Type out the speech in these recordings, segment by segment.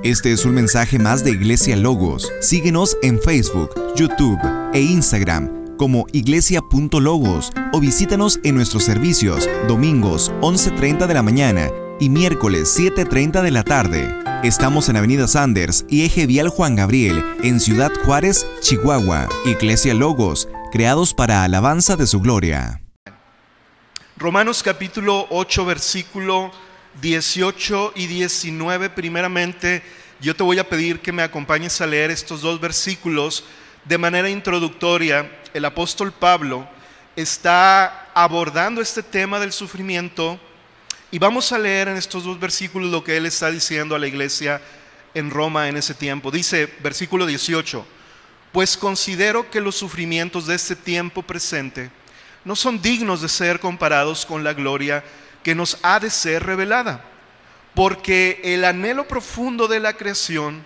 Este es un mensaje más de Iglesia Logos. Síguenos en Facebook, YouTube e Instagram como iglesia.logos o visítanos en nuestros servicios domingos 11:30 de la mañana y miércoles 7:30 de la tarde. Estamos en Avenida Sanders y Eje Vial Juan Gabriel, en Ciudad Juárez, Chihuahua. Iglesia Logos, creados para alabanza de su gloria. Romanos capítulo 8, versículo 18 y 19. Primeramente, yo te voy a pedir que me acompañes a leer estos dos versículos. De manera introductoria, el apóstol Pablo está abordando este tema del sufrimiento y vamos a leer en estos dos versículos lo que él está diciendo a la iglesia en Roma en ese tiempo. Dice, versículo 18, pues considero que los sufrimientos de este tiempo presente no son dignos de ser comparados con la gloria que nos ha de ser revelada, porque el anhelo profundo de la creación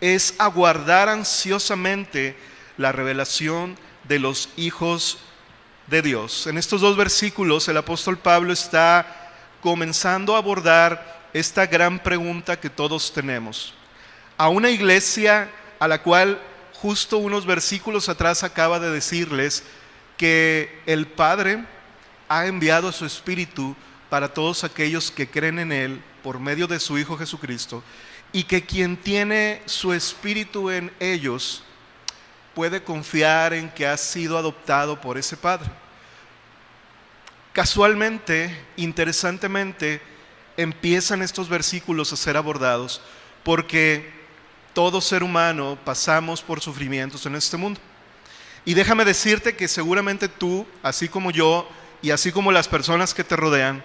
es aguardar ansiosamente la revelación de los hijos de Dios. En estos dos versículos el apóstol Pablo está comenzando a abordar esta gran pregunta que todos tenemos. A una iglesia a la cual justo unos versículos atrás acaba de decirles que el Padre ha enviado a su Espíritu para todos aquellos que creen en Él por medio de su Hijo Jesucristo, y que quien tiene su Espíritu en ellos puede confiar en que ha sido adoptado por ese Padre. Casualmente, interesantemente, empiezan estos versículos a ser abordados porque todo ser humano pasamos por sufrimientos en este mundo. Y déjame decirte que seguramente tú, así como yo y así como las personas que te rodean,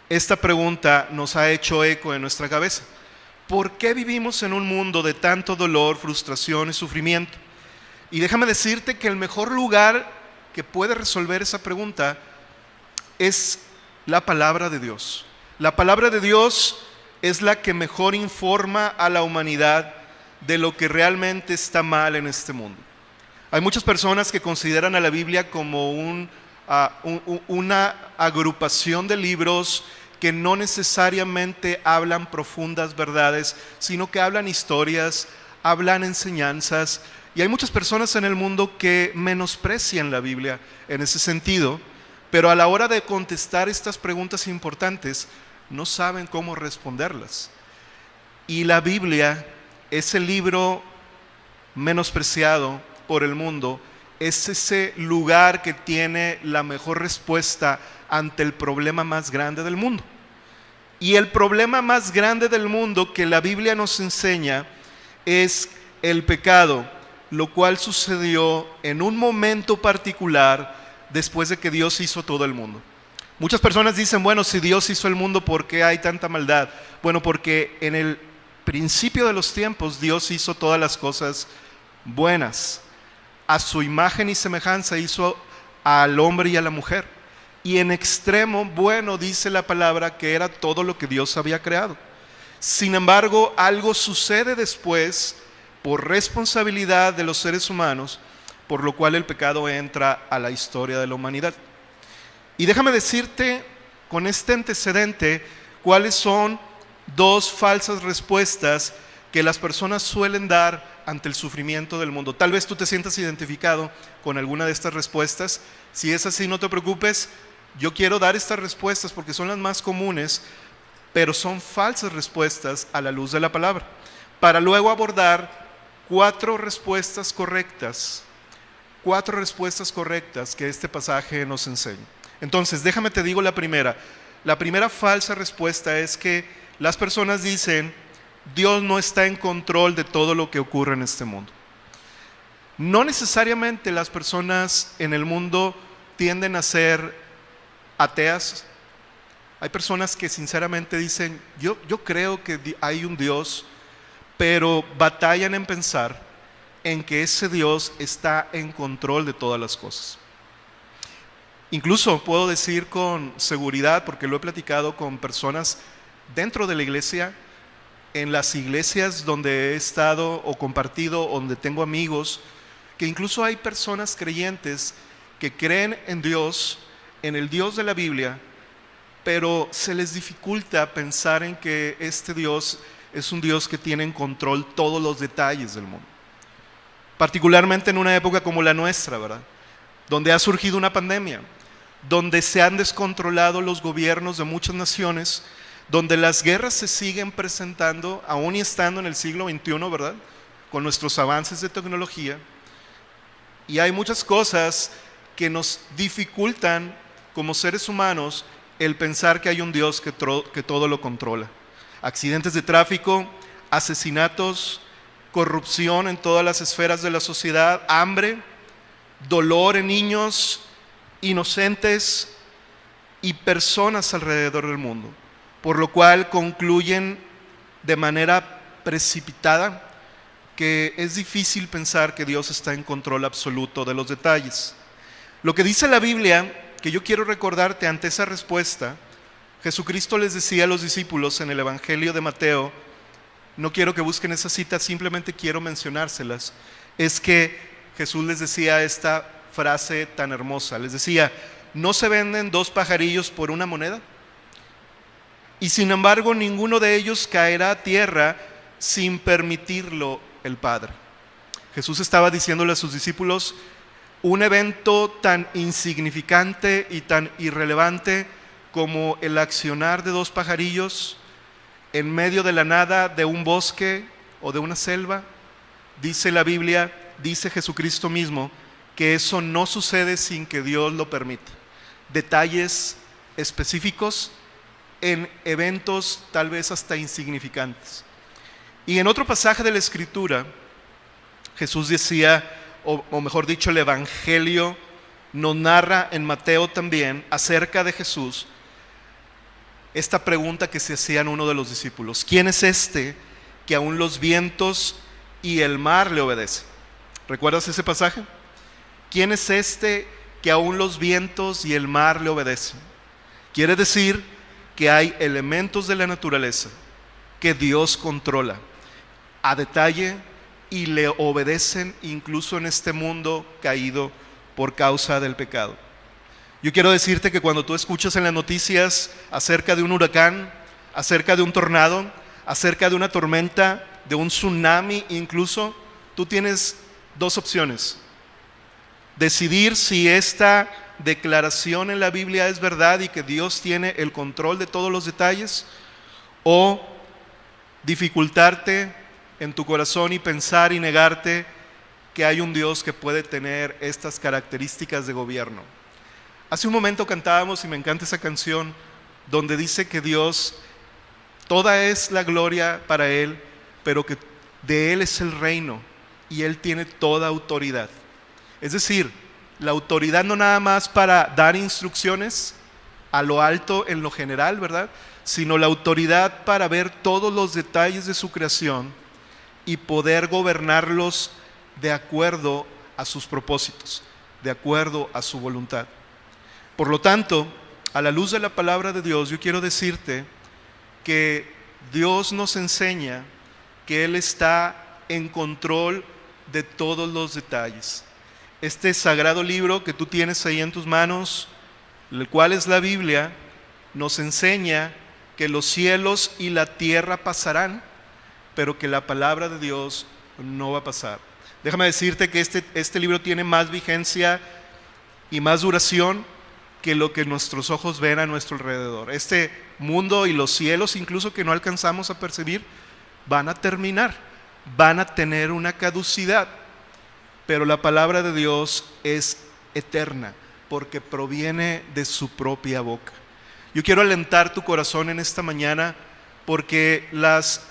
esta pregunta nos ha hecho eco en nuestra cabeza. ¿Por qué vivimos en un mundo de tanto dolor, frustración y sufrimiento? Y déjame decirte que el mejor lugar que puede resolver esa pregunta es la palabra de Dios. La palabra de Dios es la que mejor informa a la humanidad de lo que realmente está mal en este mundo. Hay muchas personas que consideran a la Biblia como una agrupación de libros que no necesariamente hablan profundas verdades, sino que hablan historias, hablan enseñanzas. Y hay muchas personas en el mundo que menosprecian la Biblia en ese sentido, pero a la hora de contestar estas preguntas importantes, no saben cómo responderlas. Y la Biblia, ese libro menospreciado por el mundo, es ese lugar que tiene la mejor respuesta ante el problema más grande del mundo. Y el problema más grande del mundo que la Biblia nos enseña es el pecado, lo cual sucedió en un momento particular después de que Dios hizo todo el mundo. Muchas personas dicen, bueno, si Dios hizo el mundo, ¿por qué hay tanta maldad? Bueno, porque en el principio de los tiempos Dios hizo todas las cosas buenas. A su imagen y semejanza hizo al hombre y a la mujer. Y en extremo bueno dice la palabra que era todo lo que Dios había creado. Sin embargo, algo sucede después por responsabilidad de los seres humanos, por lo cual el pecado entra a la historia de la humanidad. Y déjame decirte con este antecedente cuáles son dos falsas respuestas que las personas suelen dar ante el sufrimiento del mundo. Tal vez tú te sientas identificado con alguna de estas respuestas. Si es así, no te preocupes. Yo quiero dar estas respuestas porque son las más comunes, pero son falsas respuestas a la luz de la palabra, para luego abordar cuatro respuestas correctas que este pasaje nos enseña. Entonces, déjame te digo la primera. La primera falsa respuesta es que las personas dicen, Dios no está en control de todo lo que ocurre en este mundo. No necesariamente las personas en el mundo tienden a ser ateas. Hay personas que sinceramente dicen, yo creo que hay un Dios, pero batallan en pensar en que ese Dios está en control de todas las cosas. Incluso puedo decir con seguridad, porque lo he platicado con personas dentro de la iglesia, en las iglesias donde he estado o compartido, donde tengo amigos, que incluso hay personas creyentes que creen en Dios, en el Dios de la Biblia, pero se les dificulta pensar en que este Dios es un Dios que tiene en control todos los detalles del mundo. Particularmente en una época como la nuestra, ¿verdad? Donde ha surgido una pandemia, donde se han descontrolado los gobiernos de muchas naciones, donde las guerras se siguen presentando, aún y estando en el siglo XXI, ¿verdad? Con nuestros avances de tecnología. Y hay muchas cosas que nos dificultan como seres humanos el pensar que hay un Dios que todo lo controla. Accidentes de tráfico, asesinatos, corrupción en todas las esferas de la sociedad, hambre, dolor en niños inocentes y personas alrededor del mundo, por lo cual concluyen de manera precipitada que es difícil pensar que Dios está en control absoluto de los detalles. Lo que dice la Biblia, que yo quiero recordarte ante esa respuesta, Jesucristo les decía a los discípulos en el Evangelio de Mateo, no quiero que busquen esa cita, simplemente quiero mencionárselas, es que Jesús les decía esta frase tan hermosa, les decía, ¿no se venden 2 pajarillos por 1 moneda? Y sin embargo ninguno de ellos caerá a tierra sin permitirlo el Padre. Jesús estaba diciéndole a sus discípulos, un evento tan insignificante y tan irrelevante como el accionar de 2 pajarillos en medio de la nada de un bosque o de una selva, dice la Biblia, dice Jesucristo mismo, que eso no sucede sin que Dios lo permita. Detalles específicos en eventos tal vez hasta insignificantes. Y en otro pasaje de la Escritura, Jesús decía, o mejor dicho, el Evangelio nos narra en Mateo también acerca de Jesús, esta pregunta que se hacían uno de los discípulos, ¿quién es este que aún los vientos y el mar le obedecen? ¿Recuerdas ese pasaje? ¿Quién es este que aún los vientos y el mar le obedecen? Quiere decir que hay elementos de la naturaleza que Dios controla a detalle y le obedecen incluso en este mundo caído por causa del pecado. Yo quiero decirte que cuando tú escuchas en las noticias acerca de un huracán, acerca de un tornado, acerca de una tormenta, de un tsunami incluso, tú tienes 2 opciones. Decidir si esta declaración en la Biblia es verdad y que Dios tiene el control de todos los detalles, o dificultarte en tu corazón y pensar y negarte que hay un Dios que puede tener estas características de gobierno. Hace un momento cantábamos, y me encanta esa canción, donde dice que Dios, toda es la gloria para Él, pero que de Él es el reino y Él tiene toda autoridad. Es decir, la autoridad no nada más para dar instrucciones a lo alto en lo general, ¿verdad? Sino la autoridad para ver todos los detalles de su creación y poder gobernarlos de acuerdo a sus propósitos, de acuerdo a su voluntad. Por lo tanto, a la luz de la palabra de Dios, yo quiero decirte que Dios nos enseña que Él está en control de todos los detalles. Este sagrado libro que tú tienes ahí en tus manos, el cual es la Biblia, nos enseña que los cielos y la tierra pasarán, pero que la palabra de Dios no va a pasar. Déjame decirte que este libro tiene más vigencia y más duración que lo que nuestros ojos ven a nuestro alrededor. Este mundo y los cielos, incluso que no alcanzamos a percibir, van a terminar, van a tener una caducidad, pero la palabra de Dios es eterna porque proviene de su propia boca. Yo quiero alentar tu corazón en esta mañana porque las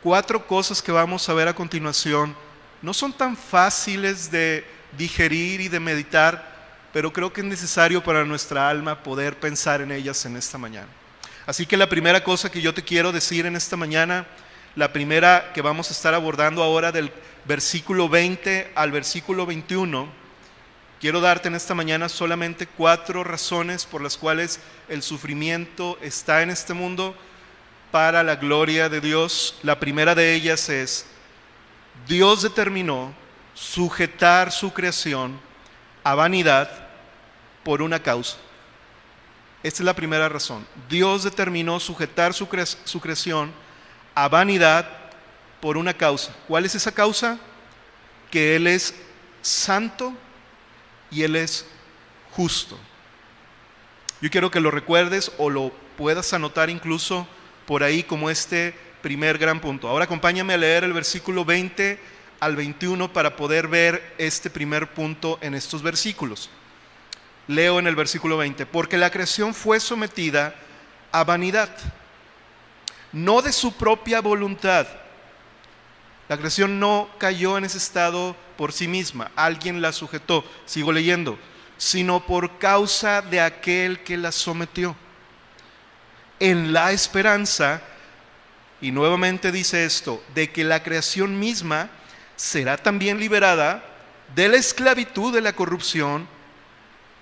4 cosas que vamos a ver a continuación no son tan fáciles de digerir y de meditar, pero creo que es necesario para nuestra alma poder pensar en ellas en esta mañana. Así que la primera cosa que yo te quiero decir en esta mañana, la primera que vamos a estar abordando ahora del versículo 20 al versículo 21, quiero darte en esta mañana solamente 4 razones por las cuales el sufrimiento está en este mundo para la gloria de Dios. La primera de ellas es, Dios determinó sujetar su creación a vanidad por una causa. Esta es la primera razón. Dios determinó sujetar su creación a vanidad por una causa. ¿Cuál es esa causa? Que Él es santo y Él es justo. Yo quiero que lo recuerdes o lo puedas anotar incluso por ahí como este primer gran punto. Ahora acompáñame a leer el versículo 20 al 21 para poder ver este primer punto en estos versículos. Leo en el versículo 20: porque la creación fue sometida a vanidad, no de su propia voluntad. La creación no cayó en ese estado por sí misma, alguien la sujetó, sigo leyendo, sino por causa de aquel que la sometió, en la esperanza, y nuevamente dice esto, de que la creación misma será también liberada de la esclavitud de la corrupción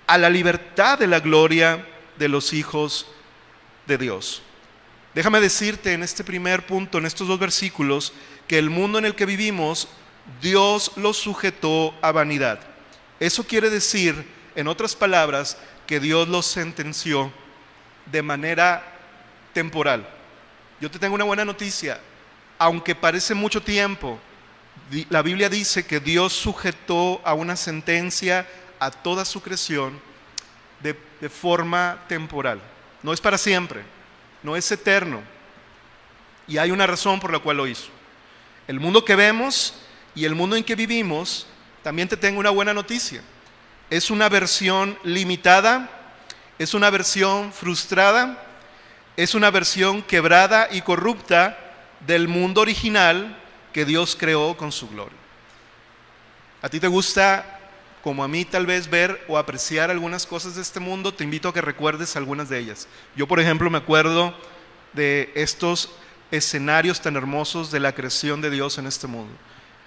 a la libertad de la gloria de los hijos de Dios. Déjame decirte en este primer punto, en estos dos versículos, que el mundo en el que vivimos, Dios lo sujetó a vanidad. Eso quiere decir, en otras palabras, que Dios lo sentenció de manera temporal. Yo te tengo una buena noticia. Aunque parece mucho tiempo, la Biblia dice que Dios sujetó a una sentencia a toda su creación de forma temporal. No es para siempre, no es eterno. Y hay una razón por la cual lo hizo. El mundo que vemos y el mundo en que vivimos, también te tengo una buena noticia. Es una versión limitada, es una versión frustrada, es una versión quebrada y corrupta del mundo original que Dios creó con su gloria. ¿A ti te gusta, como a mí tal vez, ver o apreciar algunas cosas de este mundo? Te invito a que recuerdes algunas de ellas. Yo, por ejemplo, me acuerdo de estos escenarios tan hermosos de la creación de Dios en este mundo.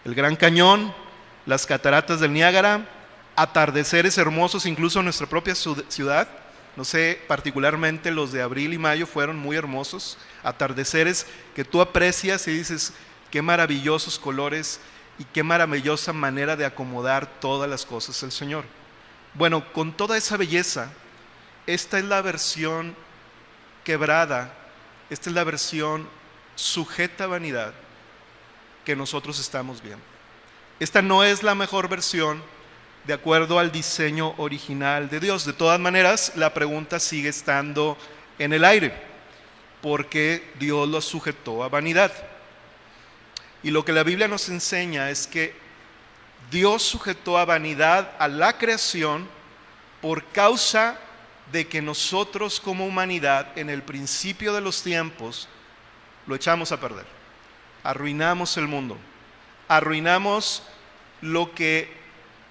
El Gran Cañón, las cataratas del Niágara, atardeceres hermosos incluso en nuestra propia ciudad. No sé, particularmente los de abril y mayo fueron muy hermosos. Atardeceres que tú aprecias y dices, qué maravillosos colores y qué maravillosa manera de acomodar todas las cosas del Señor. Bueno, con toda esa belleza, esta es la versión quebrada, esta es la versión sujeta a vanidad que nosotros estamos viendo. Esta no es la mejor versión de acuerdo al diseño original de Dios. De todas maneras, la pregunta sigue estando en el aire. ¿Por qué Dios lo sujetó a vanidad? Y lo que la Biblia nos enseña es que Dios sujetó a vanidad a la creación por causa de que nosotros como humanidad en el principio de los tiempos lo echamos a perder. Arruinamos el mundo, arruinamos lo que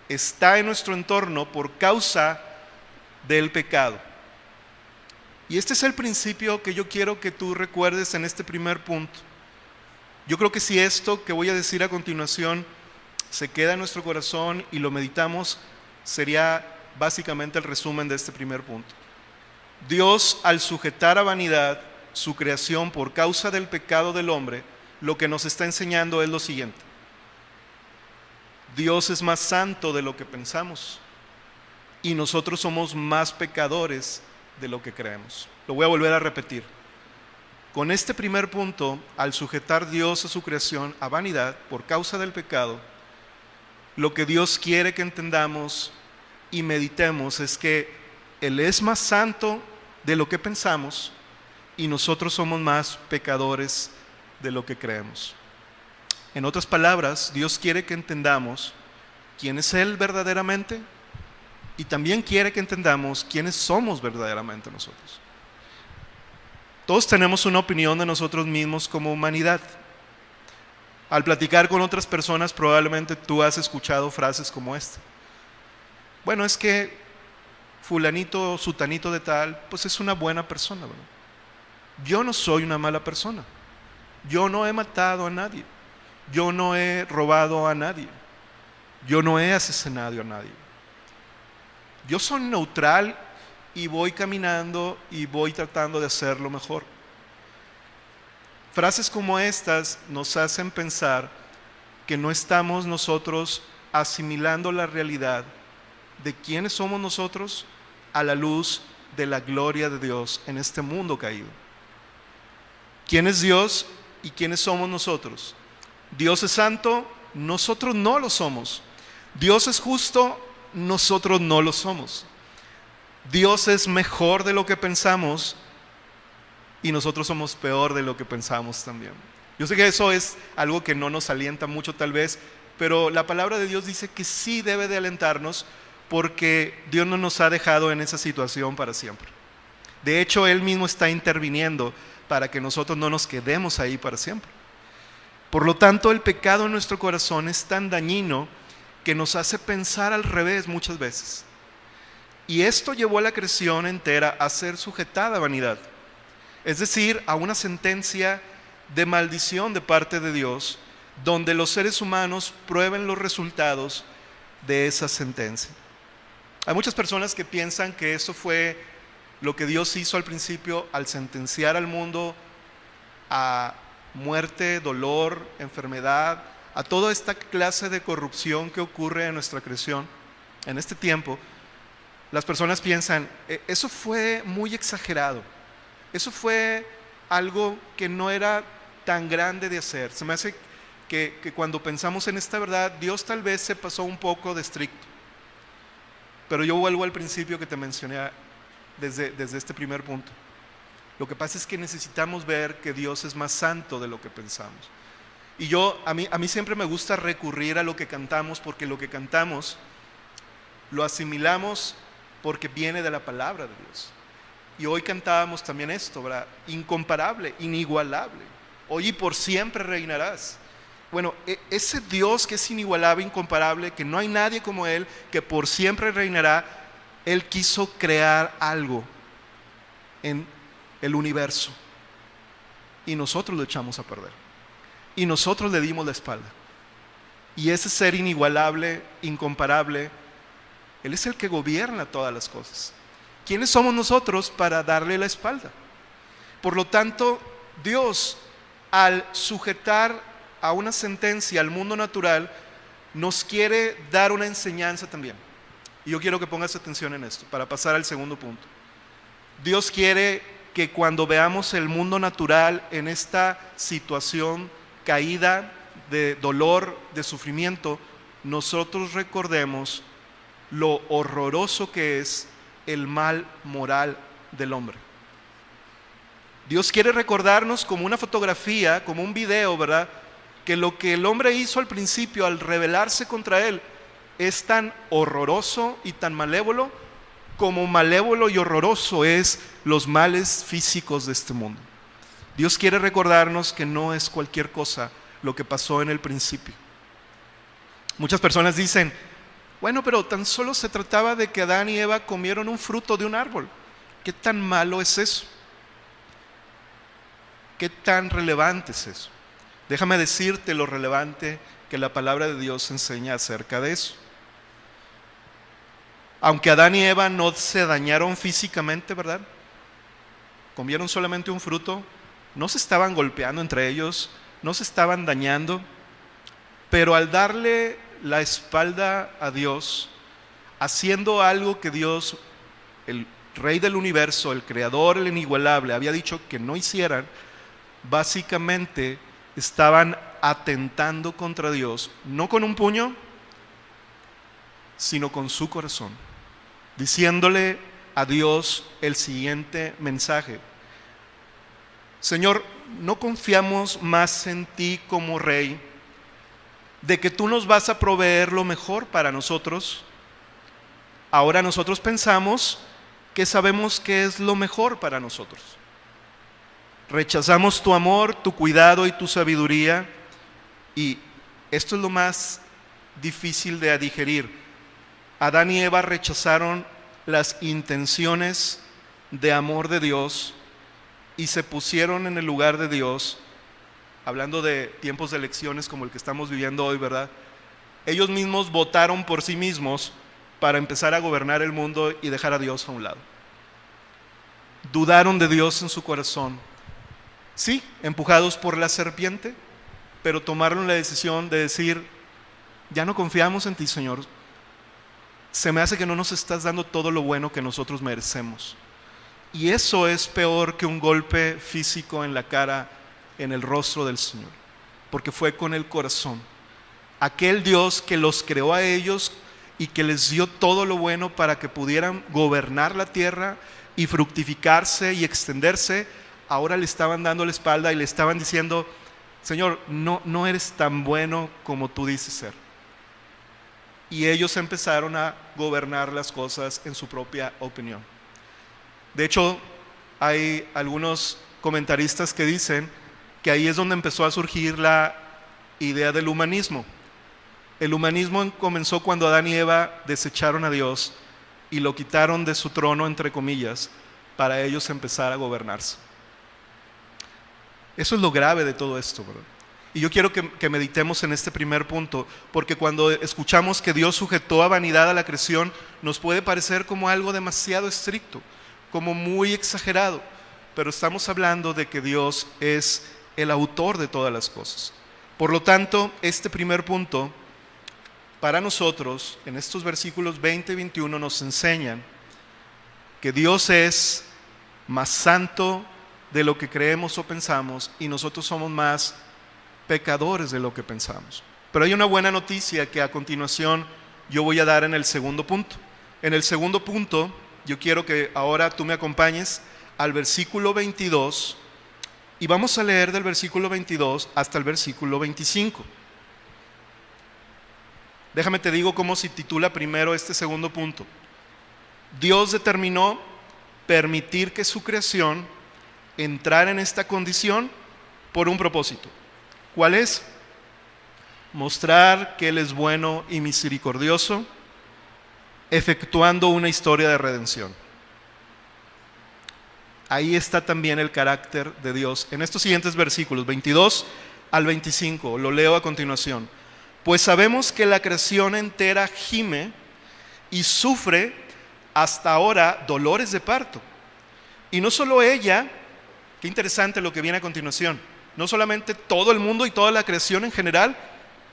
está en nuestro entorno por causa del pecado. Y este es el principio que yo quiero que tú recuerdes en este primer punto. Yo creo que si esto que voy a decir a continuación se queda en nuestro corazón y lo meditamos, sería básicamente el resumen de este primer punto. Dios, al sujetar a vanidad su creación por causa del pecado del hombre, lo que nos está enseñando es lo siguiente: Dios es más santo de lo que pensamos y nosotros somos más pecadores de lo que creemos. Lo voy a volver a repetir. Con este primer punto, al sujetar Dios a su creación a vanidad por causa del pecado, lo que Dios quiere que entendamos y meditemos es que Él es más santo de lo que pensamos y nosotros somos más pecadores de lo que creemos. En otras palabras, Dios quiere que entendamos quién es Él verdaderamente y también quiere que entendamos quiénes somos verdaderamente nosotros. Todos tenemos una opinión de nosotros mismos como humanidad. Al platicar con otras personas, probablemente tú has escuchado frases como esta: bueno, es que fulanito o sutanito de tal, pues es una buena persona, ¿verdad? Yo no soy una mala persona. Yo no he matado a nadie. Yo no he robado a nadie. Yo no he asesinado a nadie. Yo soy neutral y voy caminando y voy tratando de hacerlo mejor. Frases como estas nos hacen pensar que no estamos nosotros asimilando la realidad de quiénes somos nosotros a la luz de la gloria de Dios en este mundo caído. ¿Quién es Dios? ¿Y quiénes somos nosotros? Dios es santo, nosotros no lo somos. Dios es justo, nosotros no lo somos. Dios es mejor de lo que pensamos y nosotros somos peor de lo que pensamos también. Yo sé que eso es algo que no nos alienta mucho tal vez, pero la palabra de Dios dice que sí debe de alentarnos porque Dios no nos ha dejado en esa situación para siempre. De hecho, Él mismo está interviniendo para que nosotros no nos quedemos ahí para siempre. Por lo tanto, el pecado en nuestro corazón es tan dañino que nos hace pensar al revés muchas veces. Y esto llevó a la creación entera a ser sujetada a vanidad, es decir, a una sentencia de maldición de parte de Dios, donde los seres humanos prueben los resultados de esa sentencia. Hay muchas personas que piensan que eso fue lo que Dios hizo al principio al sentenciar al mundo a muerte, dolor, enfermedad, a toda esta clase de corrupción que ocurre en nuestra creación en este tiempo. Las personas piensan, eso fue muy exagerado, eso fue algo que no era tan grande de hacer. Se me hace que cuando pensamos en esta verdad, Dios tal vez se pasó un poco de estricto. Pero yo vuelvo al principio que te mencioné desde este primer punto. Lo que pasa es que necesitamos ver que Dios es más santo de lo que pensamos. Y a mí siempre me gusta recurrir a lo que cantamos, porque lo que cantamos lo asimilamos porque viene de la palabra de Dios. Y hoy cantábamos también esto, ¿verdad? Incomparable, inigualable. Hoy y por siempre reinarás. Bueno, ese Dios que es inigualable, incomparable, que no hay nadie como Él, que por siempre reinará, Él quiso crear algo en el universo. Y nosotros lo echamos a perder. Y nosotros le dimos la espalda. Y ese ser inigualable, incomparable, Él es el que gobierna todas las cosas. ¿Quiénes somos nosotros para darle la espalda? Por lo tanto, Dios, al sujetar a una sentencia al mundo natural, nos quiere dar una enseñanza también. Y yo quiero que pongas atención en esto, para pasar al segundo punto. Dios quiere que cuando veamos el mundo natural en esta situación caída de dolor, de sufrimiento, nosotros recordemos lo horroroso que es el mal moral del hombre. Dios quiere recordarnos como una fotografía, como un video, ¿verdad? Que lo que el hombre hizo al principio al rebelarse contra Él es tan horroroso y tan malévolo como malévolo y horroroso es los males físicos de este mundo. Dios quiere recordarnos que no es cualquier cosa lo que pasó en el principio. Muchas personas dicen, bueno, pero tan solo se trataba de que Adán y Eva comieron un fruto de un árbol. ¿Qué tan malo es eso? ¿Qué tan relevante es eso? Déjame decirte lo relevante que la palabra de Dios enseña acerca de eso. Aunque Adán y Eva no se dañaron físicamente, ¿verdad? Comieron solamente un fruto, no se estaban golpeando entre ellos, no se estaban dañando, pero al darle la espalda a Dios, haciendo algo que Dios, el Rey del universo, el Creador, el inigualable, había dicho que no hicieran, básicamente estaban atentando contra Dios, no con un puño, sino con su corazón, diciéndole a Dios el siguiente mensaje: Señor, no confiamos más en ti como Rey, de que tú nos vas a proveer lo mejor para nosotros. Ahora nosotros pensamos que sabemos qué es lo mejor para nosotros. Rechazamos tu amor, tu cuidado y tu sabiduría, y esto es lo más difícil de digerir. Adán y Eva rechazaron las intenciones de amor de Dios y se pusieron en el lugar de Dios. Hablando de tiempos de elecciones como el que estamos viviendo hoy, ¿verdad? Ellos mismos votaron por sí mismos para empezar a gobernar el mundo y dejar a Dios a un lado. Dudaron de Dios en su corazón. Sí, empujados por la serpiente, pero tomaron la decisión de decir: ya no confiamos en ti, Señor. Se me hace que no nos estás dando todo lo bueno que nosotros merecemos. Y eso es peor que un golpe físico en la cara en el rostro del Señor, porque fue con el corazón. Aquel Dios que los creó a ellos y que les dio todo lo bueno para que pudieran gobernar la tierra y fructificarse y extenderse, ahora le estaban dando la espalda y le estaban diciendo: Señor, no eres tan bueno como tú dices ser. Y ellos empezaron a gobernar las cosas en su propia opinión. De hecho, hay algunos comentaristas que dicen que ahí es donde empezó a surgir la idea del humanismo. El humanismo comenzó cuando Adán y Eva desecharon a Dios y lo quitaron de su trono, entre comillas, para ellos empezar a gobernarse. Eso es lo grave de todo esto, ¿verdad? Y yo quiero que meditemos en este primer punto, porque cuando escuchamos que Dios sujetó a vanidad a la creación, nos puede parecer como algo demasiado estricto, como muy exagerado, pero estamos hablando de que Dios es el autor de todas las cosas. Por lo tanto, este primer punto, para nosotros, en estos versículos 20 y 21, nos enseñan que Dios es más santo de lo que creemos o pensamos, y nosotros somos más pecadores de lo que pensamos. Pero hay una buena noticia que a continuación yo voy a dar en el segundo punto. En el segundo punto, yo quiero que ahora tú me acompañes al versículo 22 y vamos a leer del versículo 22 hasta el versículo 25. Déjame te digo cómo se titula primero este segundo punto. Dios determinó permitir que su creación entrara en esta condición por un propósito. ¿Cuál es? Mostrar que Él es bueno y misericordioso, efectuando una historia de redención. Ahí está también el carácter de Dios. En estos siguientes versículos, 22 al 25, lo leo a continuación. Pues sabemos que la creación entera gime y sufre hasta ahora dolores de parto. Y no solo ella, qué interesante lo que viene a continuación, no solamente todo el mundo y toda la creación en general,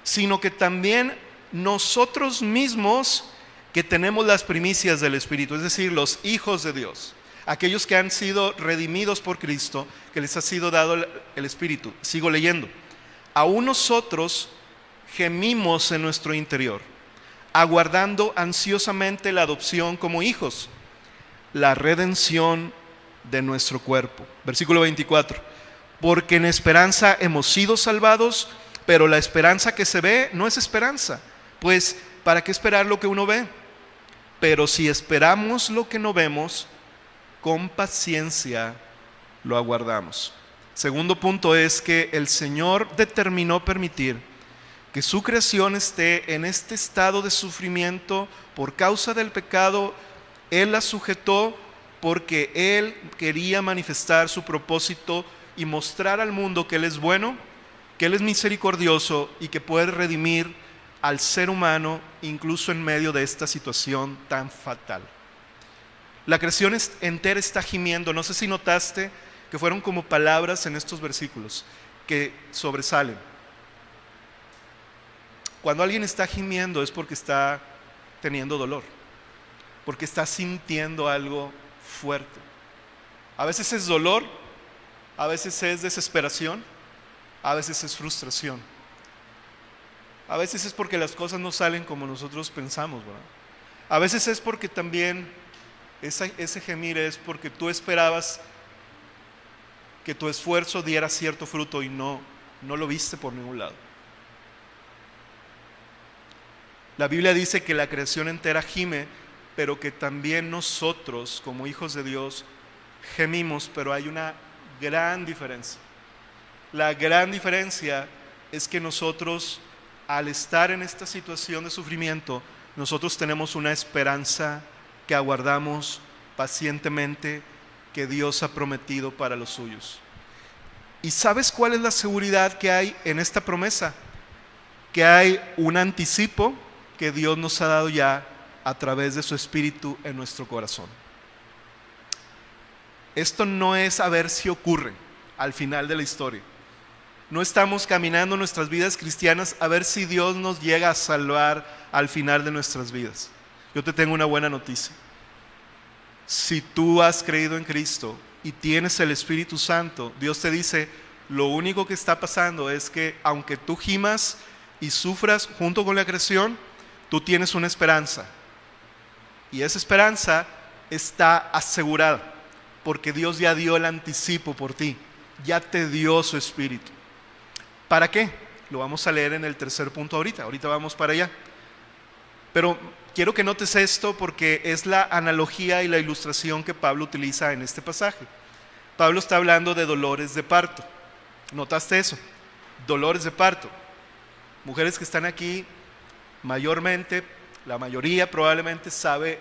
sino que también nosotros mismos que tenemos las primicias del Espíritu, es decir, los hijos de Dios, aquellos que han sido redimidos por Cristo, que les ha sido dado el Espíritu. Sigo leyendo. Aún nosotros gemimos en nuestro interior, aguardando ansiosamente la adopción como hijos, la redención de nuestro cuerpo. Versículo 24. Porque en esperanza hemos sido salvados, pero la esperanza que se ve no es esperanza. Pues, ¿para qué esperar lo que uno ve? Pero si esperamos lo que no vemos, con paciencia lo aguardamos. Segundo punto es que el Señor determinó permitir que su creación esté en este estado de sufrimiento por causa del pecado. Él la sujetó porque Él quería manifestar su propósito y mostrar al mundo que Él es bueno, que Él es misericordioso y que puede redimir al ser humano incluso en medio de esta situación tan fatal. La creación entera está gimiendo. No sé si notaste que fueron como palabras en estos versículos que sobresalen. Cuando alguien está gimiendo es porque está teniendo dolor, porque está sintiendo algo fuerte. A veces es dolor, a veces es desesperación, a veces es frustración. A veces es porque las cosas no salen como nosotros pensamos, ¿verdad? A veces es porque también ese gemir es porque tú esperabas que tu esfuerzo diera cierto fruto y no lo viste por ningún lado. La Biblia dice que la creación entera gime, pero que también nosotros como hijos de Dios gemimos, pero hay una gran diferencia. La gran diferencia es que nosotros, al estar en esta situación de sufrimiento, nosotros tenemos una esperanza que aguardamos pacientemente, que Dios ha prometido para los suyos. ¿Y sabes cuál es la seguridad que hay en esta promesa? Que hay un anticipo que Dios nos ha dado ya a través de su Espíritu en nuestro corazón. Esto no es a ver si ocurre al final de la historia. No estamos caminando nuestras vidas cristianas a ver si Dios nos llega a salvar al final de nuestras vidas. Yo te tengo una buena noticia. Si tú has creído en Cristo y tienes el Espíritu Santo, Dios te dice: lo único que está pasando es que aunque tú gimas y sufras junto con la creación, tú tienes una esperanza. Y esa esperanza está asegurada, porque Dios ya dio el anticipo por ti, ya te dio su Espíritu. ¿Para qué? Lo vamos a leer en el tercer punto ahorita vamos para allá. Pero quiero que notes esto porque es la analogía y la ilustración que Pablo utiliza en este pasaje. Pablo está hablando de dolores de parto. ¿Notaste eso? Dolores de parto. Mujeres que están aquí, mayormente, la mayoría probablemente sabe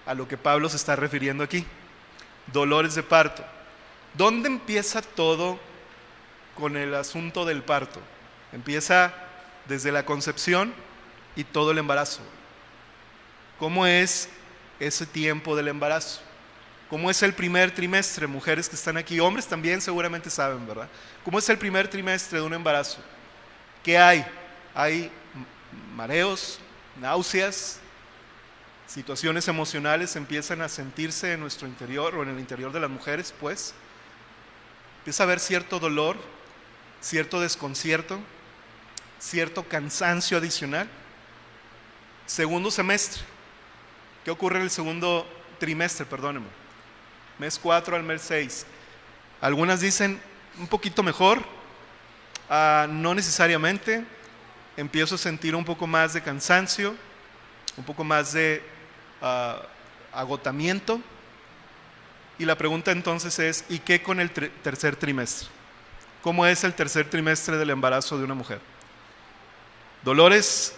a lo que Pablo se está refiriendo aquí. Dolores de parto. ¿Dónde empieza todo con el asunto del parto? Empieza desde la concepción y todo el embarazo. ¿Cómo es ese tiempo del embarazo? ¿Cómo es el primer trimestre? Mujeres que están aquí, hombres también seguramente saben, ¿verdad? ¿Cómo es el primer trimestre de un embarazo? ¿Qué hay? Hay mareos, náuseas, situaciones emocionales empiezan a sentirse en nuestro interior o en el interior de las mujeres, pues. Empieza a haber cierto dolor, cierto desconcierto, cierto cansancio adicional. Segundo semestre. ¿Qué ocurre en el segundo trimestre? Perdónenme. Mes 4 al mes 6. Algunas dicen un poquito mejor, no necesariamente. Empiezo a sentir un poco más de cansancio, un poco más de agotamiento. Y la pregunta entonces es, ¿y qué con el tercer trimestre? ¿Cómo es el tercer trimestre del embarazo de una mujer? Dolores,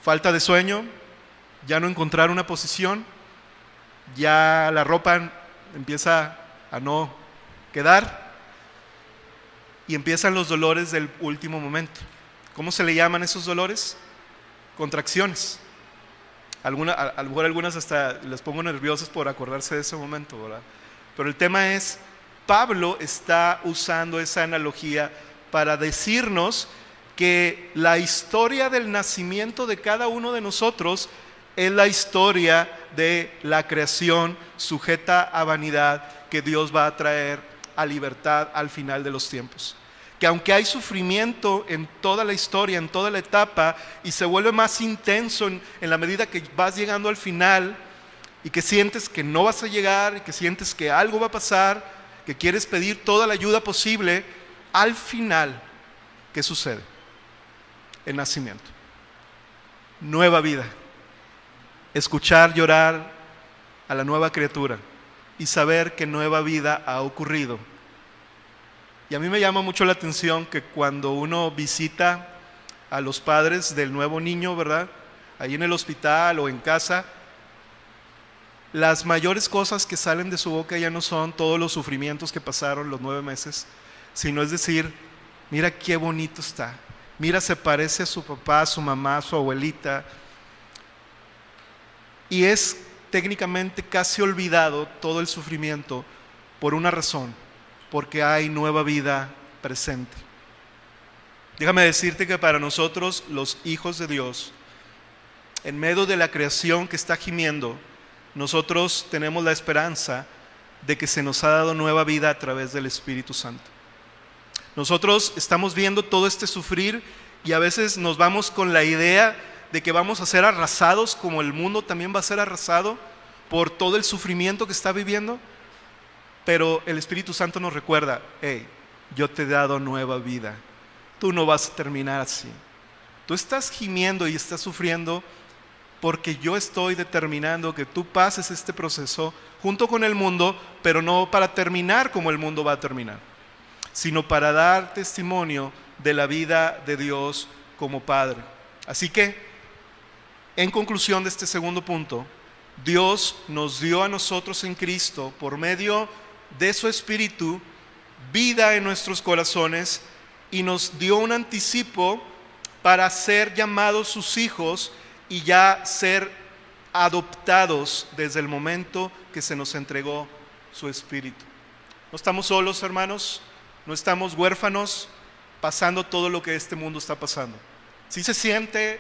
falta de sueño, ya no encontrar una posición, ya la ropa empieza a no quedar y empiezan los dolores del último momento. ¿Cómo se le llaman esos dolores? Contracciones. A lo mejor algunas hasta les pongo nerviosas por acordarse de ese momento, ¿verdad? Pero el tema es, Pablo está usando esa analogía para decirnos que la historia del nacimiento de cada uno de nosotros es la historia de la creación sujeta a vanidad que Dios va a traer a libertad al final de los tiempos. Que aunque hay sufrimiento en toda la historia, en toda la etapa, y se vuelve más intenso en la medida que vas llegando al final, y que sientes que no vas a llegar, y que sientes que algo va a pasar, que quieres pedir toda la ayuda posible, al final, ¿qué sucede? El nacimiento. Nueva vida. Escuchar llorar a la nueva criatura y saber que nueva vida ha ocurrido. Y a mí me llama mucho la atención que cuando uno visita a los padres del nuevo niño, ¿verdad? Ahí en el hospital o en casa, las mayores cosas que salen de su boca ya no son todos los sufrimientos que pasaron los 9 meses, sino es decir, mira qué bonito está, mira se parece a su papá, a su mamá, a su abuelita. Y es técnicamente casi olvidado todo el sufrimiento por una razón, porque hay nueva vida presente. Déjame decirte que para nosotros, los hijos de Dios, en medio de la creación que está gimiendo, nosotros tenemos la esperanza de que se nos ha dado nueva vida a través del Espíritu Santo. Nosotros estamos viendo todo este sufrir y a veces nos vamos con la idea de que vamos a ser arrasados como el mundo también va a ser arrasado por todo el sufrimiento que está viviendo. Pero el Espíritu Santo nos recuerda, hey, yo te he dado nueva vida. Tú no vas a terminar así. Tú estás gimiendo y estás sufriendo porque yo estoy determinando que tú pases este proceso junto con el mundo, pero no para terminar como el mundo va a terminar, sino para dar testimonio de la vida de Dios como Padre. Así que, en conclusión de este segundo punto, Dios nos dio a nosotros en Cristo, por medio de su Espíritu, vida en nuestros corazones y nos dio un anticipo para ser llamados sus hijos y ya ser adoptados desde el momento que se nos entregó su Espíritu. No estamos solos, hermanos, no estamos huérfanos pasando todo lo que este mundo está pasando. Sí se siente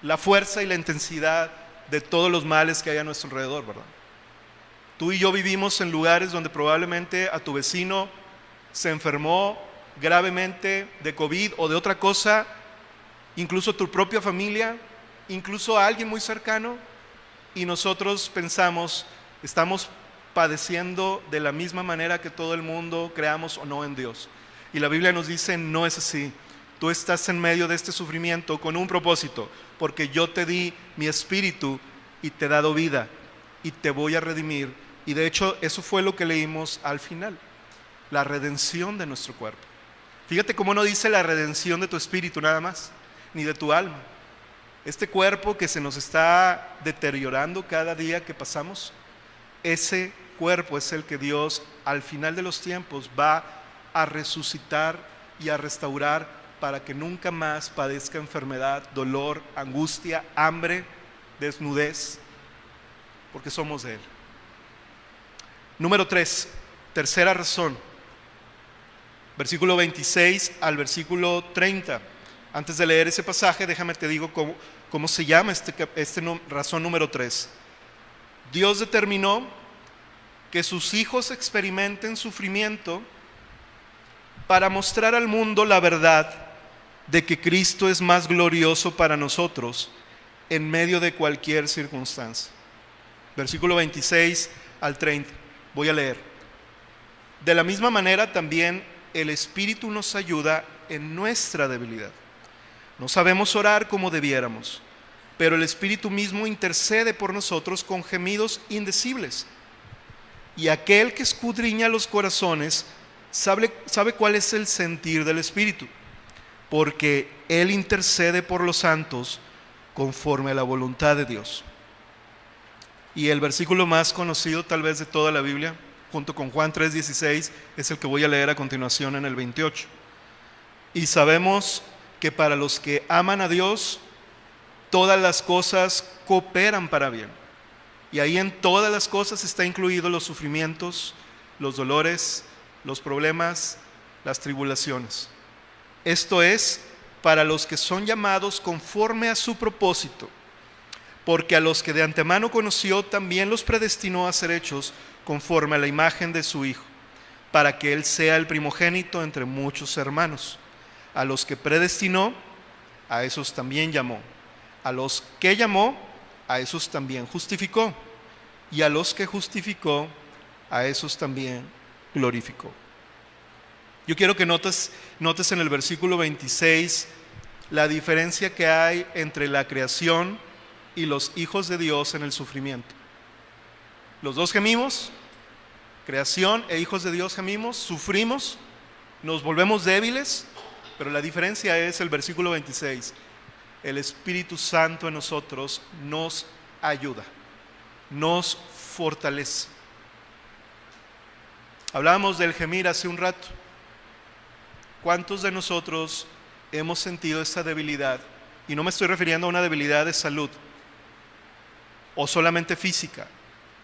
la fuerza y la intensidad de todos los males que hay a nuestro alrededor, ¿verdad? Tú y yo vivimos en lugares donde probablemente a tu vecino se enfermó gravemente de COVID o de otra cosa, incluso tu propia familia, incluso a alguien muy cercano, y nosotros pensamos, estamos padeciendo de la misma manera que todo el mundo, creamos o no en Dios. Y la Biblia nos dice, no es así. Tú estás en medio de este sufrimiento con un propósito, porque yo te di mi espíritu y te he dado vida y te voy a redimir. Y de hecho eso fue lo que leímos al final, la redención de nuestro cuerpo. Fíjate cómo no dice la redención de tu espíritu nada más, ni de tu alma. Este cuerpo que se nos está deteriorando cada día que pasamos, ese cuerpo es el que Dios al final de los tiempos va a resucitar y a restaurar para que nunca más padezca enfermedad, dolor, angustia, hambre, desnudez, porque somos de Él. Número 3, tercera razón, versículo 26 al versículo 30. Antes de leer ese pasaje, déjame te digo cómo se llama razón número 3. Dios determinó que sus hijos experimenten sufrimiento para mostrar al mundo la verdad de que Cristo es más glorioso para nosotros en medio de cualquier circunstancia. Versículo 26 al 30. Voy a leer. De la misma manera también el Espíritu nos ayuda en nuestra debilidad. No sabemos orar como debiéramos, pero el Espíritu mismo intercede por nosotros con gemidos indecibles. Y aquel que escudriña los corazones sabe cuál es el sentir del Espíritu, porque Él intercede por los santos conforme a la voluntad de Dios. Y el versículo más conocido tal vez de toda la Biblia, junto con Juan 3:16, es el que voy a leer a continuación en el 28. Y sabemos que para los que aman a Dios, todas las cosas cooperan para bien. Y ahí en todas las cosas está incluido los sufrimientos, los dolores, los problemas, las tribulaciones. Esto es para los que son llamados conforme a su propósito, porque a los que de antemano conoció también los predestinó a ser hechos conforme a la imagen de su Hijo, para que Él sea el primogénito entre muchos hermanos. A los que predestinó, a esos también llamó. A los que llamó, a esos también justificó. Y a los que justificó, a esos también glorificó. Yo quiero que notes en el versículo 26 la diferencia que hay entre la creación y los hijos de Dios en el sufrimiento. Los dos gemimos, creación e hijos de Dios gemimos, sufrimos, nos volvemos débiles, pero la diferencia es el versículo 26. El Espíritu Santo en nosotros nos ayuda, nos fortalece. Hablábamos del gemir hace un rato. ¿Cuántos de nosotros hemos sentido esta debilidad? Y no me estoy refiriendo a una debilidad de salud o solamente física,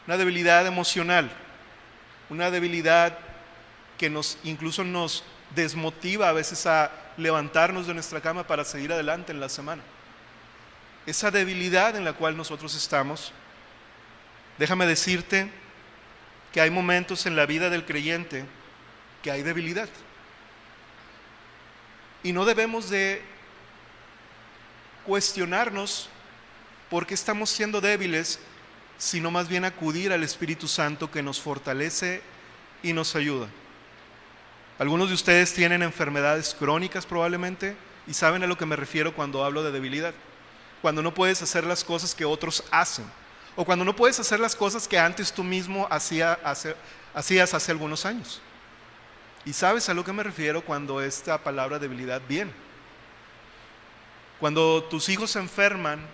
una debilidad emocional, una debilidad que incluso nos desmotiva a veces a levantarnos de nuestra cama para seguir adelante en la semana. Esa debilidad en la cual nosotros estamos, déjame decirte que hay momentos en la vida del creyente que hay debilidad. Y no debemos de cuestionarnos por qué estamos siendo débiles, sino más bien acudir al Espíritu Santo que nos fortalece y nos ayuda. Algunos de ustedes tienen enfermedades crónicas probablemente y saben a lo que me refiero cuando hablo de debilidad. Cuando no puedes hacer las cosas que otros hacen, o cuando no puedes hacer las cosas que antes tú mismo hacías hace algunos años. Y sabes a lo que me refiero cuando esta palabra debilidad viene. Cuando tus hijos se enferman,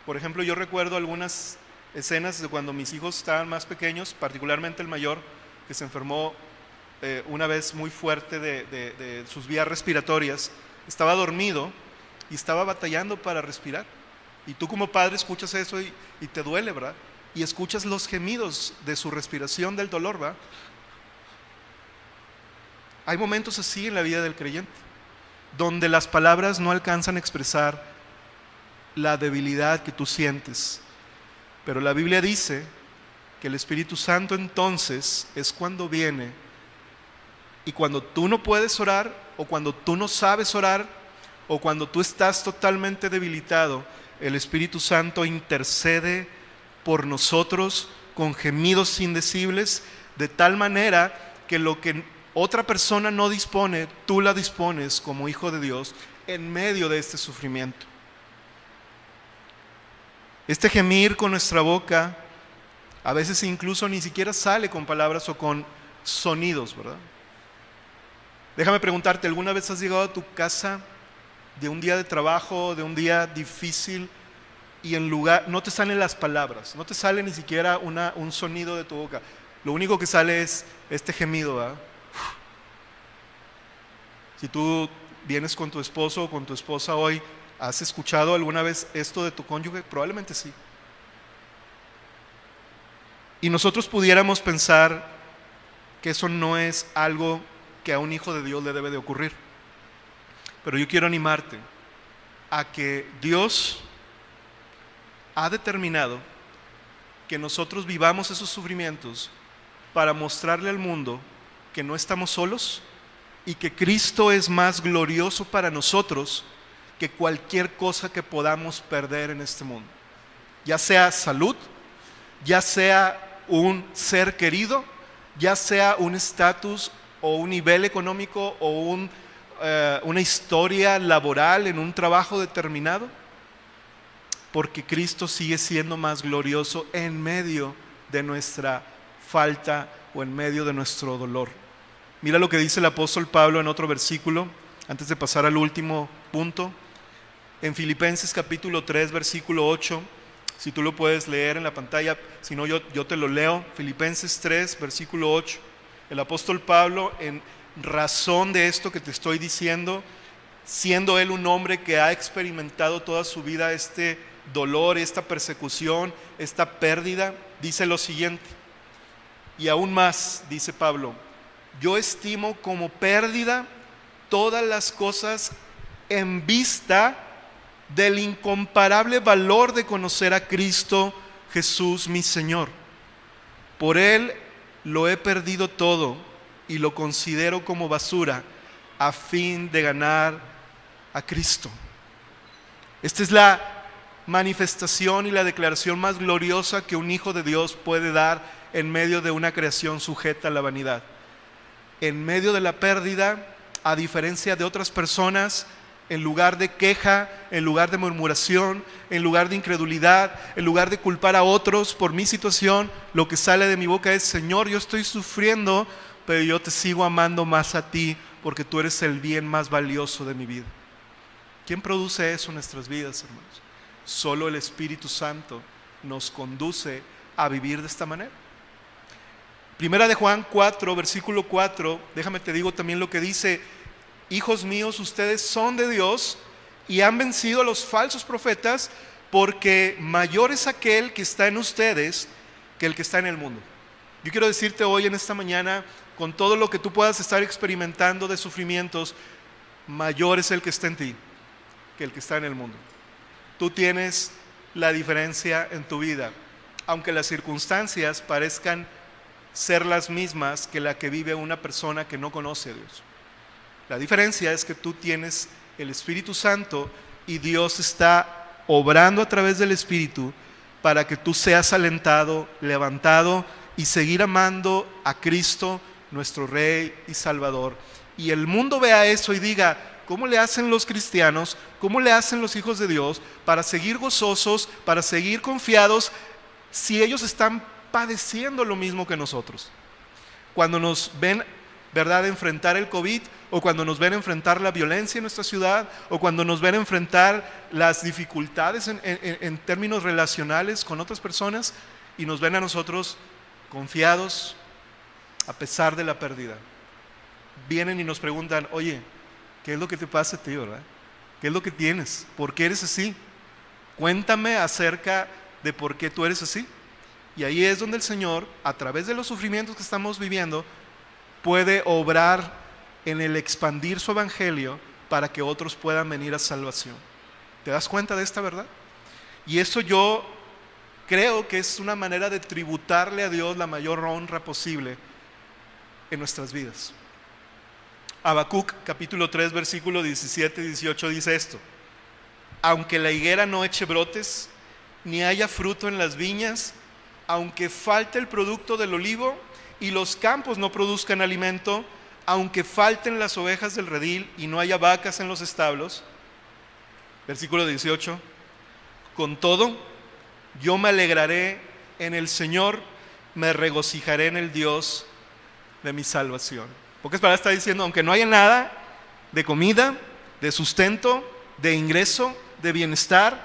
por ejemplo, yo recuerdo algunas escenas de cuando mis hijos estaban más pequeños, particularmente el mayor, que se enfermó una vez muy fuerte de sus vías respiratorias. Estaba dormido y estaba batallando para respirar. Y tú como padre escuchas eso y te duele, ¿verdad? Y escuchas los gemidos de su respiración, del dolor, ¿verdad? Hay momentos así en la vida del creyente, donde las palabras no alcanzan a expresar la debilidad que tú sientes. Pero la Biblia dice que el Espíritu Santo entonces es cuando viene Y cuando tú no puedes orar, o cuando tú no sabes orar, o cuando tú estás totalmente debilitado, el Espíritu Santo intercede por nosotros con gemidos indecibles, de tal manera que lo que otra persona no dispone, tú la dispones como hijo de Dios en medio de este sufrimiento. Este gemir con nuestra boca a veces incluso ni siquiera sale con palabras o con sonidos, ¿verdad? Déjame preguntarte, ¿alguna vez has llegado a tu casa de un día de trabajo, de un día difícil, y en lugar, no te salen las palabras, no te sale ni siquiera un sonido de tu boca? Lo único que sale es este gemido, ¿verdad? Si tú vienes con tu esposo o con tu esposa hoy, ¿has escuchado alguna vez esto de tu cónyuge? Probablemente sí. Y nosotros pudiéramos pensar que eso no es algo que a un hijo de Dios le debe de ocurrir. Pero yo quiero animarte a que Dios ha determinado que nosotros vivamos esos sufrimientos para mostrarle al mundo que no estamos solos y que Cristo es más glorioso para nosotros que cualquier cosa que podamos perder en este mundo. Ya sea salud, ya sea un ser querido, ya sea un estatus o un nivel económico o una historia laboral en un trabajo determinado, porque Cristo sigue siendo más glorioso en medio de nuestra falta o en medio de nuestro dolor. Mira lo que dice el apóstol Pablo en otro versículo, antes de pasar al último punto, en Filipenses capítulo 3, versículo 8, si tú lo puedes leer en la pantalla, si no yo te lo leo. Filipenses 3, versículo 8. El apóstol Pablo, en razón de esto que te estoy diciendo, siendo él un hombre que ha experimentado toda su vida este dolor, esta persecución, esta pérdida, dice lo siguiente: y aún más, dice Pablo, yo estimo como pérdida todas las cosas en vista del incomparable valor de conocer a Cristo Jesús mi Señor. Por Él lo he perdido todo y lo considero como basura a fin de ganar a Cristo. Esta es la manifestación y la declaración más gloriosa que un hijo de Dios puede dar en medio de una creación sujeta a la vanidad. En medio de la pérdida, a diferencia de otras personas, en lugar de queja, en lugar de murmuración, en lugar de incredulidad, en lugar de culpar a otros por mi situación, lo que sale de mi boca es: Señor, yo estoy sufriendo, pero yo te sigo amando más a ti, porque tú eres el bien más valioso de mi vida. ¿Quién produce eso en nuestras vidas, hermanos? Solo el Espíritu Santo nos conduce a vivir de esta manera. Primera de Juan 4, versículo 4, déjame te digo también lo que dice: hijos míos, ustedes son de Dios y han vencido a los falsos profetas, porque mayor es aquel que está en ustedes que el que está en el mundo. Yo quiero decirte hoy en esta mañana, con todo lo que tú puedas estar experimentando de sufrimientos, mayor es el que está en ti que el que está en el mundo. Tú tienes la diferencia en tu vida, aunque las circunstancias parezcan ser las mismas que la que vive una persona que no conoce a Dios. La diferencia es que tú tienes el Espíritu Santo y Dios está obrando a través del Espíritu para que tú seas alentado, levantado y seguir amando a Cristo, nuestro Rey y Salvador. Y el mundo vea eso y diga: ¿cómo le hacen los cristianos? ¿Cómo le hacen los hijos de Dios para seguir gozosos, para seguir confiados, si ellos están padeciendo lo mismo que nosotros? Cuando nos ven, ¿verdad?, enfrentar el COVID, o cuando nos ven enfrentar la violencia en nuestra ciudad, o cuando nos ven enfrentar las dificultades en términos relacionales con otras personas, y nos ven a nosotros confiados a pesar de la pérdida. Vienen y nos preguntan: oye, ¿qué es lo que te pasa a ti, verdad? ¿Qué es lo que tienes? ¿Por qué eres así? Cuéntame acerca de por qué tú eres así. Y ahí es donde el Señor, a través de los sufrimientos que estamos viviendo, puede obrar en el expandir su evangelio para que otros puedan venir a salvación. ¿Te das cuenta de esta verdad? Y eso yo creo que es una manera de tributarle a Dios la mayor honra posible en nuestras vidas. Habacuc capítulo 3 versículo 17 y 18 dice esto: aunque la higuera no eche brotes, ni haya fruto en las viñas, aunque falte el producto del olivo y los campos no produzcan alimento, aunque falten las ovejas del redil y no haya vacas en los establos. Versículo 18: con todo, yo me alegraré en el Señor, me regocijaré en el Dios de mi salvación. Pocas palabras está diciendo, aunque no haya nada de comida, de sustento, de ingreso, de bienestar,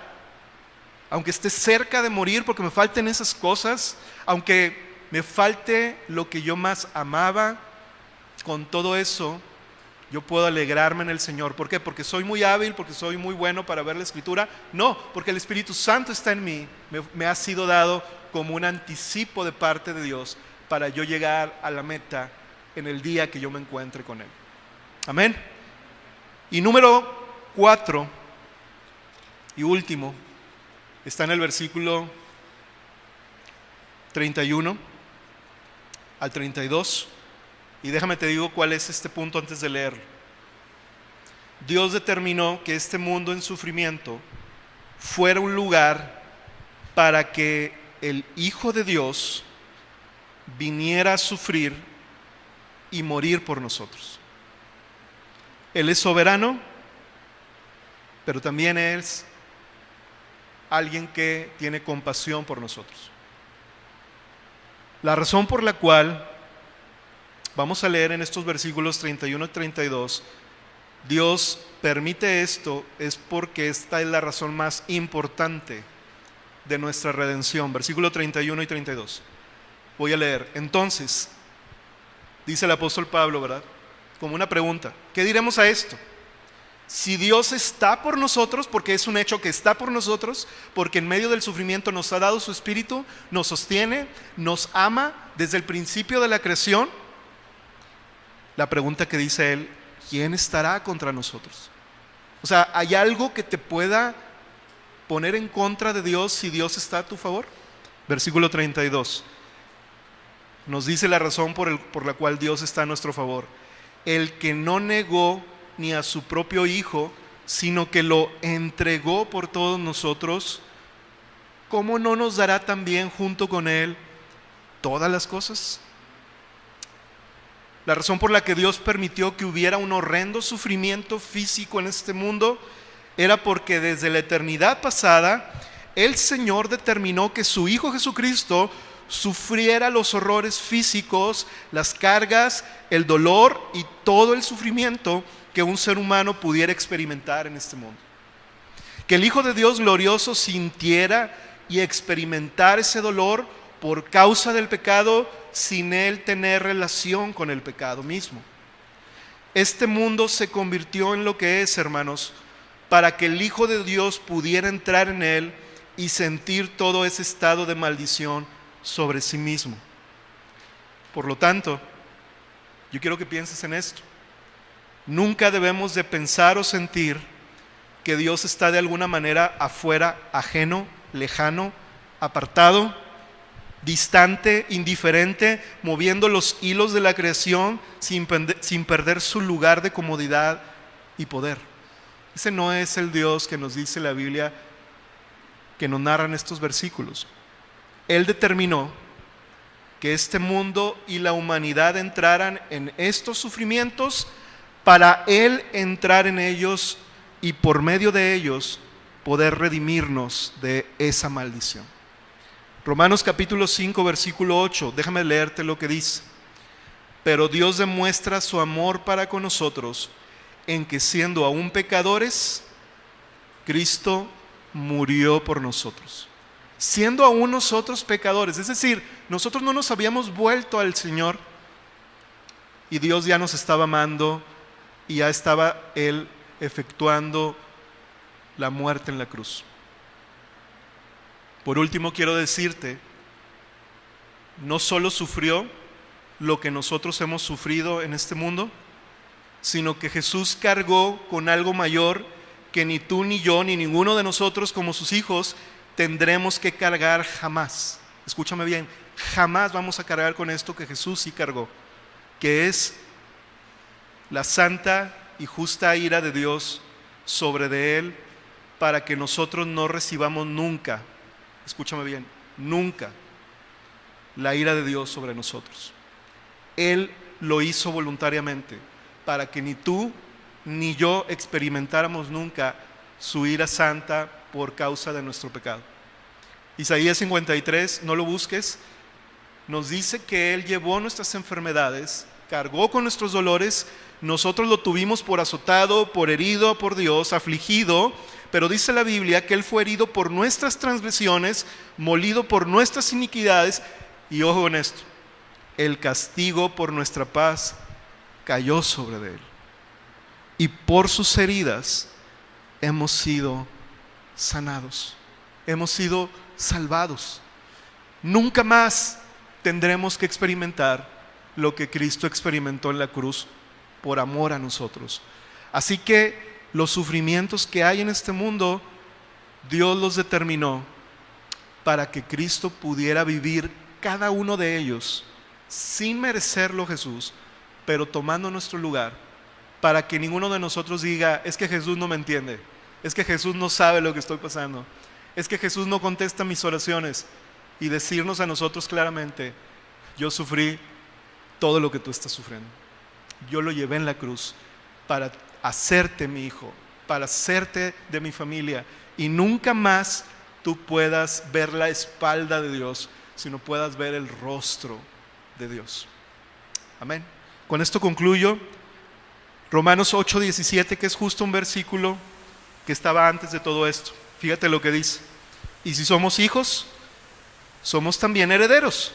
aunque esté cerca de morir porque me falten esas cosas, aunque me falte lo que yo más amaba, con todo eso yo puedo alegrarme en el Señor. ¿Por qué? ¿Porque soy muy hábil? ¿Porque soy muy bueno para ver la Escritura? No, porque el Espíritu Santo está en mí, me ha sido dado como un anticipo de parte de Dios para yo llegar a la meta en el día que yo me encuentre con Él. Amén. Y número 4 y último está en el versículo 31 al 32. Y déjame te digo cuál es este punto antes de leerlo. Dios determinó que este mundo en sufrimiento fuera un lugar para que el Hijo de Dios viniera a sufrir y morir por nosotros. Él es soberano, pero también es alguien que tiene compasión por nosotros. La razón por la cual vamos a leer en estos versículos 31 y 32, Dios permite esto es porque esta es la razón más importante de nuestra redención. Versículo 31 y 32. Voy a leer. Entonces, dice el apóstol Pablo, ¿verdad? Como una pregunta, ¿qué diremos a esto? Si Dios está por nosotros, porque es un hecho que está por nosotros, porque en medio del sufrimiento nos ha dado su Espíritu, nos sostiene, nos ama desde el principio de la creación. La pregunta que dice él, ¿quién estará contra nosotros? O sea, ¿hay algo que te pueda poner en contra de Dios si Dios está a tu favor? Versículo 32. Nos dice la razón por la cual Dios está a nuestro favor. El que no negó ni a su propio Hijo, sino que lo entregó por todos nosotros, ¿cómo no nos dará también junto con Él todas las cosas? La razón por la que Dios permitió que hubiera un horrendo sufrimiento físico en este mundo era porque desde la eternidad pasada el Señor determinó que su Hijo Jesucristo sufriera los horrores físicos, las cargas, el dolor y todo el sufrimiento que un ser humano pudiera experimentar en este mundo. Que el Hijo de Dios glorioso sintiera y experimentara ese dolor por causa del pecado sin él tener relación con el pecado mismo. Este mundo se convirtió en lo que es, hermanos, para que el Hijo de Dios pudiera entrar en él y sentir todo ese estado de maldición sobre sí mismo. Por lo tanto, yo quiero que pienses en esto. Nunca debemos de pensar o sentir que Dios está de alguna manera afuera, ajeno, lejano, apartado, distante, indiferente, moviendo los hilos de la creación sin perder su lugar de comodidad y poder. Ese no es el Dios que nos dice la Biblia, que nos narran estos versículos. Él determinó que este mundo y la humanidad entraran en estos sufrimientos para Él entrar en ellos y por medio de ellos poder redimirnos de esa maldición. Romanos capítulo 5 versículo 8, déjame leerte lo que dice. Pero Dios demuestra su amor para con nosotros en que siendo aún pecadores, Cristo murió por nosotros. Siendo aún nosotros pecadores, es decir, nosotros no nos habíamos vuelto al Señor y Dios ya nos estaba amando y ya estaba Él efectuando la muerte en la cruz. Por último, quiero decirte, no solo sufrió lo que nosotros hemos sufrido en este mundo, sino que Jesús cargó con algo mayor que ni tú, ni yo, ni ninguno de nosotros como sus hijos tendremos que cargar jamás. Escúchame bien, jamás vamos a cargar con esto que Jesús sí cargó, que es la santa y justa ira de Dios sobre de Él, para que nosotros no recibamos nunca, escúchame bien, nunca la ira de Dios sobre nosotros. Él lo hizo voluntariamente para que ni tú ni yo experimentáramos nunca su ira santa por causa de nuestro pecado. Isaías 53, no lo busques, nos dice que Él llevó nuestras enfermedades, cargó con nuestros dolores. Nosotros lo tuvimos por azotado, por herido por Dios, afligido, pero dice la Biblia que Él fue herido por nuestras transgresiones, molido por nuestras iniquidades, y ojo en esto, el castigo por nuestra paz cayó sobre de Él, y por sus heridas hemos sido sanados, hemos sido salvados. Nunca más tendremos que experimentar lo que Cristo experimentó en la cruz por amor a nosotros. Así que los sufrimientos que hay en este mundo, Dios los determinó para que Cristo pudiera vivir cada uno de ellos sin merecerlo, Jesús, pero tomando nuestro lugar, para que ninguno de nosotros diga: es que Jesús no me entiende, es que Jesús no sabe lo que estoy pasando, es que Jesús no contesta mis oraciones, y decirnos a nosotros claramente: yo sufrí todo lo que tú estás sufriendo, yo lo llevé en la cruz para hacerte mi hijo, para hacerte de mi familia, y nunca más tú puedas ver la espalda de Dios, sino puedas ver el rostro de Dios. Amén. Con esto concluyo. Romanos 8:17, que es justo un versículo que estaba antes de todo esto. Fíjate lo que dice: y si somos hijos, somos también herederos,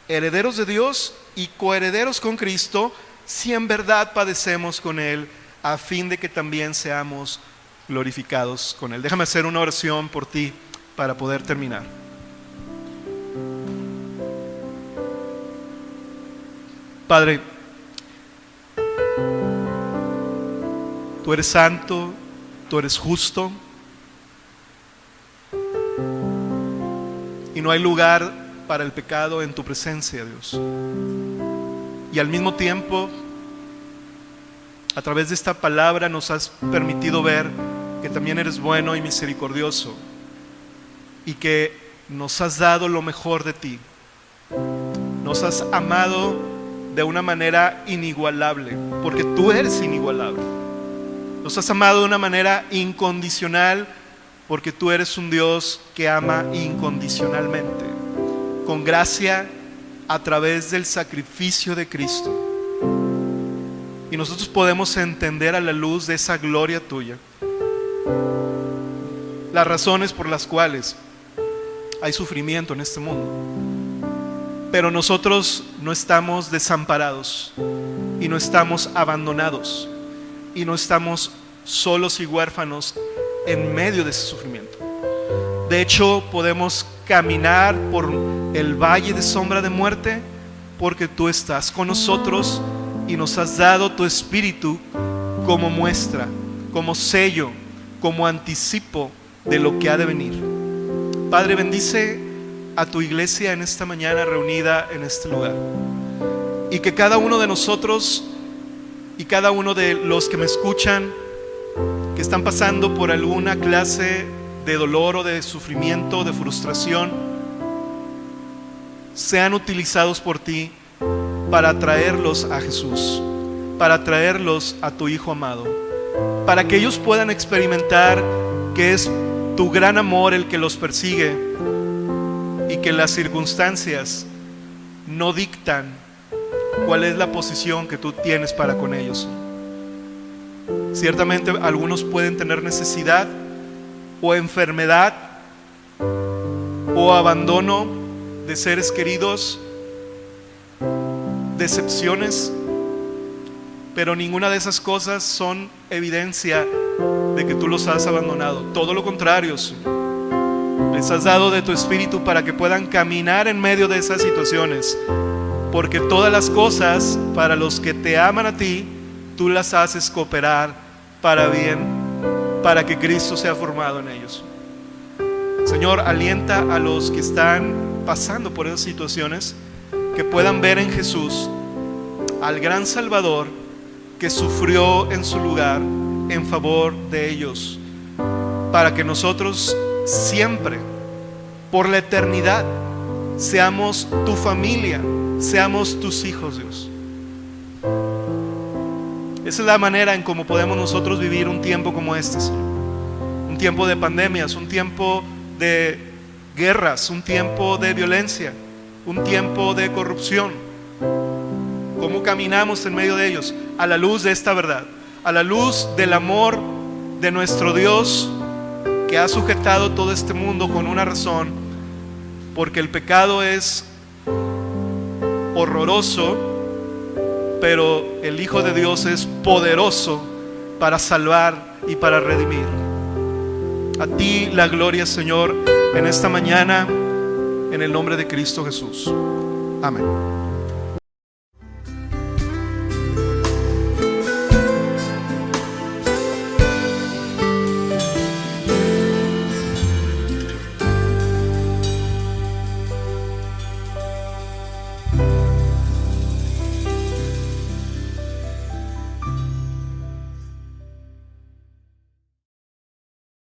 herederos de Dios y coherederos con Cristo, si en verdad padecemos con Él, a fin de que también seamos glorificados con Él. Déjame hacer una oración por ti para poder terminar. Padre, tú eres santo, tú eres justo, y no hay lugar para el pecado en tu presencia, Dios. Y al mismo tiempo, a través de esta palabra nos has permitido ver que también eres bueno y misericordioso, y que nos has dado lo mejor de ti. Nos has amado de una manera inigualable, porque tú eres inigualable. Nos has amado de una manera incondicional, porque tú eres un Dios que ama incondicionalmente, con gracia, a través del sacrificio de Cristo. Y nosotros podemos entender a la luz de esa gloria tuya las razones por las cuales hay sufrimiento en este mundo. Pero nosotros no estamos desamparados, y no estamos abandonados, y no estamos solos y huérfanos en medio de ese sufrimiento. De hecho, podemos caminar por el valle de sombra de muerte, porque tú estás con nosotros y nos has dado tu Espíritu como muestra, como sello, como anticipo de lo que ha de venir. Padre, bendice a tu iglesia en esta mañana reunida en este lugar, y que cada uno de nosotros y cada uno de los que me escuchan, que están pasando por alguna clase de dolor o de sufrimiento, de frustración, sean utilizados por ti para traerlos a Jesús, para traerlos a tu Hijo amado, para que ellos puedan experimentar que es tu gran amor el que los persigue, y que las circunstancias no dictan cuál es la posición que tú tienes para con ellos. Ciertamente algunos pueden tener necesidad o enfermedad o abandono de seres queridos, decepciones, pero ninguna de esas cosas son evidencia de que tú los has abandonado. Todo lo contrario, Señor. Les has dado de tu Espíritu para que puedan caminar en medio de esas situaciones, porque todas las cosas para los que te aman a ti, tú las haces cooperar para bien, para que Cristo sea formado en ellos. Señor, alienta a los que están pasando por esas situaciones, que puedan ver en Jesús al gran Salvador, que sufrió en su lugar en favor de ellos, para que nosotros siempre, por la eternidad, seamos tu familia, seamos tus hijos, Dios. Esa es la manera en cómo podemos nosotros vivir un tiempo como este, Señor. Un tiempo de pandemias, un tiempo de guerras, un tiempo de violencia, un tiempo de corrupción. ¿Cómo caminamos en medio de ellos? A la luz de esta verdad, a la luz del amor de nuestro Dios, que ha sujetado todo este mundo con una razón, porque el pecado es horroroso, pero el Hijo de Dios es poderoso para salvar y para redimir. A ti la gloria, Señor, en esta mañana, en el nombre de Cristo Jesús. Amén.